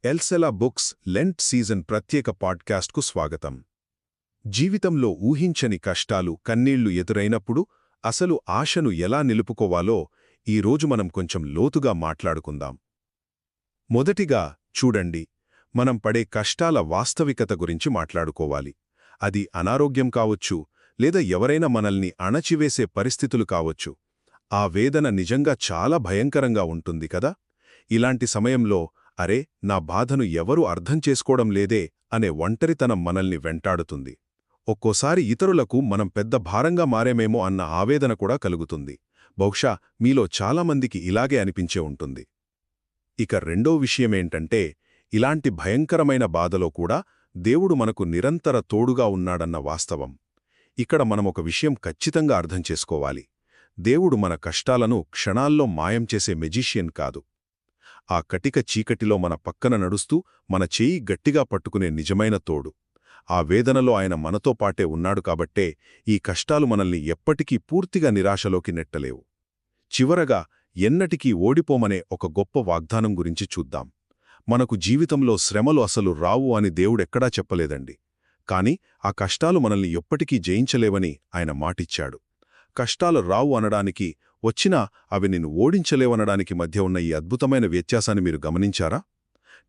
ఎల్సెలా books Lent season ప్రత్యేక పాడ్కాస్ట్కు స్వాగతం. జీవితంలో ఊహించని కష్టాలు, కన్నీళ్లు ఎదురైనప్పుడు అసలు ఆశను ఎలా నిలుపుకోవాలో ఈరోజు మనం కొంచెం లోతుగా మాట్లాడుకుందాం. మొదటిగా చూడండి, మనం పడే కష్టాల వాస్తవికత గురించి మాట్లాడుకోవాలి. అది అనారోగ్యం కావచ్చు, లేదా ఎవరైనా మనల్ని అణచివేసే పరిస్థితులు కావచ్చు. ఆ వేదన నిజంగా చాలా భయంకరంగా ఉంటుంది కదా. ఇలాంటి సమయంలో అరే, నా బాధను ఎవరూ అర్థం చేసుకోవడం లేదే అనే ఒంటరితనం మనల్ని వెంటాడుతుంది. ఒక్కోసారి ఇతరులకు మనం పెద్ద భారంగా మారేమేమో అన్న ఆవేదన కూడా కలుగుతుంది. బహుశా మీలో చాలామందికి ఇలాగే అనిపించే ఉంటుంది. ఇక రెండో విషయమేంటంటే, ఇలాంటి భయంకరమైన బాధలో కూడా దేవుడు మనకు నిరంతర తోడుగా ఉన్నాడన్న వాస్తవం. ఇక్కడ మనమొక విషయం ఖచ్చితంగా అర్థం చేసుకోవాలి. దేవుడు మన కష్టాలను క్షణాల్లో మాయం చేసే మెజీషియన్ కాదు. ఆ కటిక చీకటిలో మన పక్కన నడుస్తూ మన చేయి గట్టిగా పట్టుకునే నిజమైన తోడు. ఆ వేదనలో ఆయన మనతో పాటే ఉన్నాడు కాబట్టే ఈ కష్టాలు మనల్ని ఎప్పటికీ పూర్తిగా నిరాశలోకి నెట్టలేవు. చివరగా, ఎన్నటికీ ఓడిపోమనే ఒక గొప్ప వాగ్దానం గురించి చూద్దాం. మనకు జీవితంలో శ్రమలు అసలు రావు అని దేవుడెక్కడా చెప్పలేదండి. కాని ఆ కష్టాలు మనల్ని ఎప్పటికీ జయించలేవని ఆయన మాటిచ్చాడు. కష్టాలు రావు అనడానికి, వచ్చినా అవి నిన్ను ఓడించలేవనడానికి మధ్య ఉన్న ఈ అద్భుతమైన వ్యత్యాసాన్ని మీరు గమనించారా?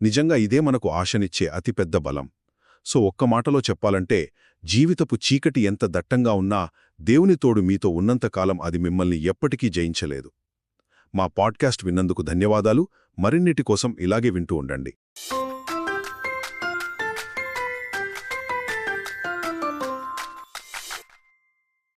నిజంగా ఇదే మనకు ఆశనిచ్చే అతిపెద్ద బలం. సో ఒక్క మాటలో చెప్పాలంటే, జీవితపు చీకటి ఎంత దట్టంగా ఉన్నా దేవుని తోడు మీతో ఉన్నంతకాలం అది మిమ్మల్ని ఎప్పటికీ జయించలేదు. మా పాడ్కాస్ట్ విన్నందుకు ధన్యవాదాలు. మరిన్నిటి కోసం ఇలాగే వింటూ ఉండండి.